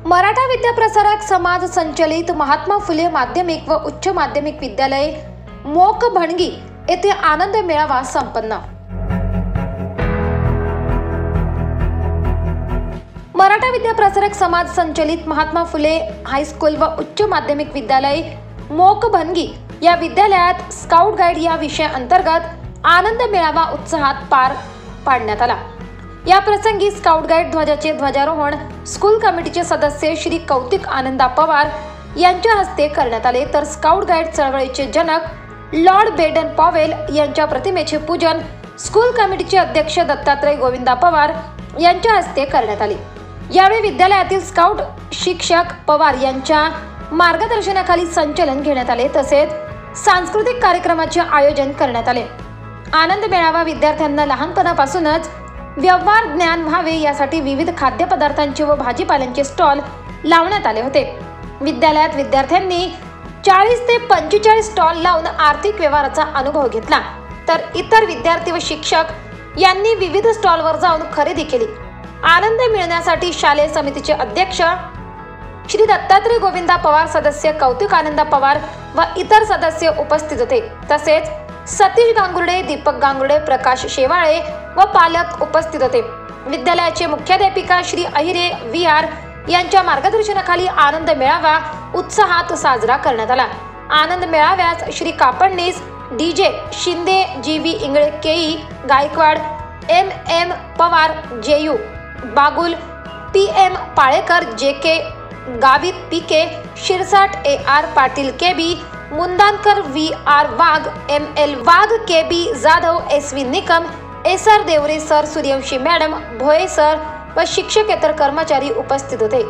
मराठा विद्याप्रसारक समाज संचलित महात्मा फुले माध्यमिक व उच्च माध्यमिक विद्यालय मोक भणगी येथे आनंद मेळावा संपन्न। मराठा विद्याप्रसारक समाज संचलित महात्मा फुले हायस्कूल व उच्च माध्यमिक विद्यालय मोक भणगी या विद्यालयात स्काउट गाईड या विषया अंतर्गत आनंद मेळावा उत्साहात पार पाडण्यात आला। या प्रसंगी स्काउट गाईड ध्वजाचे ध्वजारोहण स्कूल कमिटीचे सदस्य श्री कौतिक आनंदा पवार यांच्या हस्ते करण्यात आले, तर स्काउट गाईड चळवळीचे जनक लॉर्ड बेडन पॉवेल यांच्या प्रतिमेचे पूजन स्कूल कमिटीचे अध्यक्ष दत्तात्रय गोविंदा पवार यांच्या हस्ते करण्यात आले। यावेळी विद्यालयातील स्काउट शिक्षक पवार यांच्या मार्गदर्शनाखाली संचलन घेण्यात आले, तसेच सांस्कृतिक कार्यक्रमाचे आयोजन करण्यात आले। आनंद मेळावा विद्यार्थ्यांना लहानपणापासूनच व्यवहार ज्ञान व्हावे यासाठी विविध खाद्यपदार्थांचे व भाजीपाल्यांचे स्टॉल लावण्यात आले होते। विद्यालयात विद्यार्थ्यांनी 40 ते 45 स्टॉल लावून आर्थिक व्यवहाराचा अनुभव घेतला, तर इतर विद्यार्थी व शिक्षक यांनी विविध स्टॉलवर जाऊन खरेदी केली। आनंद मिळण्यासाठी शालेय समितीचे अध्यक्ष श्री दत्तात्रय गोविंदा पवार, सदस्य कौतिक आनंदा पवार व इतर सदस्य उपस्थित होते। तसेच सतीश गांगुर्डे, दीपक गांगुर्डे, प्रकाश शेवाळे व पालक उपस्थित होते। विद्यालयाचे मुख्याध्यापिका श्री अहिरे VR यांच्या मार्गदर्शनाखाली आनंद मेळावा उत्साहात साजरा करण्यात आला। आनंद मेळाव्यास Shri Kapadnis, DJ Shinde, GV Ingale, KE Gaikwad, MM Pawar, JU Bagul, PM Palekar, JK Gavit, PK Shirsat, AR Patil, KB Mundankar, VR Wagh, ML Wagh, KB Jadhav, SV Nikam, SR Deore sir, Suryavanshi madam, Bhoye sir व शिक्षकेतर कर्मचारी उपस्थित होते।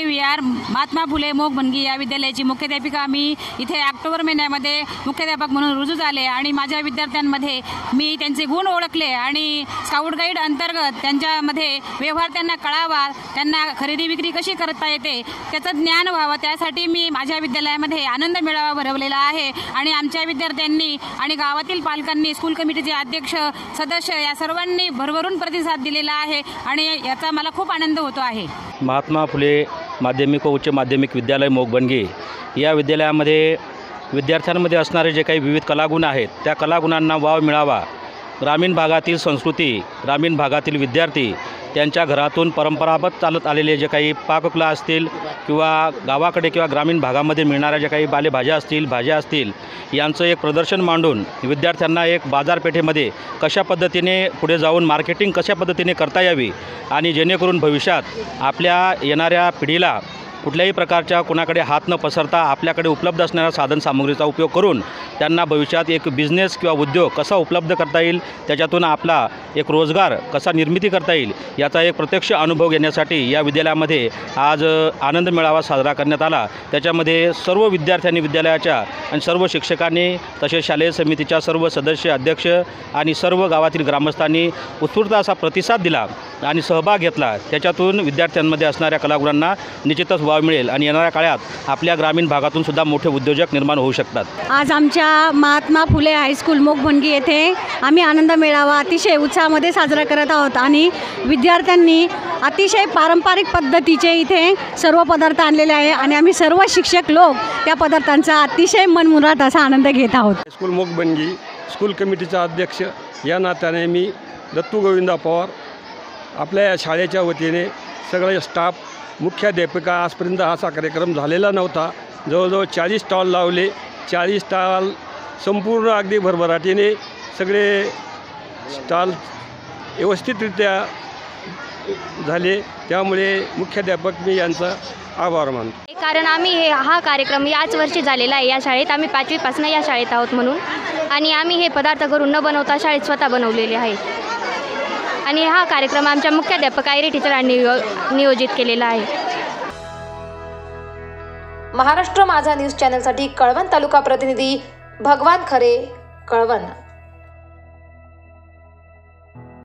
VR महात्मा फुले मोक भणगी या विद्यालयाची मुख्याध्यापिका मी इथे ऑक्टोबर महिन्यामध्ये मुख्याध्यापक म्हणून रुजू झाले आणि माझ्या विद्यार्थ्यांमध्ये मी त्यांचे गुण ओळखले आणि स्काउट गाईड अंतर्गत त्यांच्यामध्ये व्यवहार त्यांना कळावा, त्यांना खरेदी विक्री कशी करता येते त्याचं ज्ञान व्हावं, त्यासाठी मी माझ्या विद्यालयामध्ये आनंद मेळावा भरवलेला आहे आणि आमच्या विद्यार्थ्यांनी आणि गावातील पालकांनी, स्कूल कमिटीचे अध्यक्ष, सदस्य या सर्वांनी भरभरून प्रतिसाद दिलेला आहे आणि याचा मला खूप आनंद होतो आहे। महात्मा फुले माध्यमिक व उच्च माध्यमिक विद्यालय मोक भणगी या विद्यालयामध्ये विद्यार्थ्यांमध्ये असणारे जे काही विविध कलागुण आहेत त्या कलागुणांना वाव मिळावा, ग्रामीण भागातील संस्कृती, ग्रामीण भागातील विद्यार्थी त्यांच्या घरातून परंपरागत चालत आलेले जे काही पाककला असतील किंवा गावाकडे किंवा ग्रामीण भागामध्ये मिळणाऱ्या ज्या काही पालेभाज्या असतील, भाज्या असतील यांचं एक प्रदर्शन मांडून विद्यार्थ्यांना एक बाजारपेठेमध्ये कशा पद्धतीने पुढे जाऊन मार्केटिंग कशा पद्धतीने करता यावी आणि जेणेकरून भविष्यात आपल्या येणाऱ्या पिढीला कुठल्याही प्रकारच्या कोणाकडे हात न पसरता आपल्याकडे उपलब्ध असणाऱ्या साधनसामुग्रीचा उपयोग करून त्यांना भविष्यात एक बिझनेस किंवा उद्योग कसा उपलब्ध करता येईल, त्याच्यातून आपला एक रोजगार कसा निर्मिती करता येईल याचा एक प्रत्यक्ष अनुभव घेण्यासाठी या विद्यालयामध्ये आज आनंद मेळावा साजरा करण्यात आला। त्याच्यामध्ये सर्व विद्यार्थ्यांनी, विद्यालयाच्या आणि सर्व शिक्षकांनी, तसेच शालेय समितीच्या सर्व सदस्य, अध्यक्ष आणि सर्व गावातील ग्रामस्थांनी उत्स्फूर्त असा प्रतिसाद दिला आणि सहभाग घेतला। त्याच्यातून विद्यार्थ्यांमध्ये असणाऱ्या कलागुणांना निश्चितच वाव मिळेल आणि येणाऱ्या काळात आपल्या ग्रामीण भागातून सुद्धा मोठे उद्योजक निर्माण होऊ शकतात। आज आमच्या महात्मा फुले हायस्कूल मोक भणगी येथे आम्ही आनंद मेळावा अतिशय उत्साहामध्ये साजरा करत आहोत आणि विद्यार्थ्यांनी अतिशय पारंपरिक पद्धतीचे इथे सर्व पदार्थ आणलेले आहे आणि आम्ही सर्व शिक्षक लोक त्या पदार्थांचा अतिशय मनमुराद असा आनंद घेत आहोत। स्कूल मोक भणगी स्कूल कमिटीचा अध्यक्ष या नात्याने मी दत्तू गोविंदा पवार आपल्या या शाळेच्या वतीने सगळे स्टाफ, मुख्याध्यापिका, आजपर्यंत असा कार्यक्रम झालेला नव्हता। जवळजवळ 40 स्टॉल लावले, 40 स्टॉल संपूर्ण अगदी भरभराटीने सगळे स्टॉल व्यवस्थितरित्या झाले, त्यामुळे मुख्याध्यापक मी यांचा आभार मानतो। कारण आम्ही हा कार्यक्रम याच वर्षी झालेला आहे। या शाळेत आम्ही 5वी पासून या शाळेत आहोत म्हणून, आणि आम्ही हे पदार्थ घरून न बनवता शाळेत स्वतः बनवलेले आहेत आणि हा कार्यक्रम आमच्या मुख्याध्यापक आयरे टीचरांनी नियोजित केलेला आहे। महाराष्ट्र माझा न्यूज चॅनलसाठी कळवण तालुका प्रतिनिधी भगवान खरे, कळवण।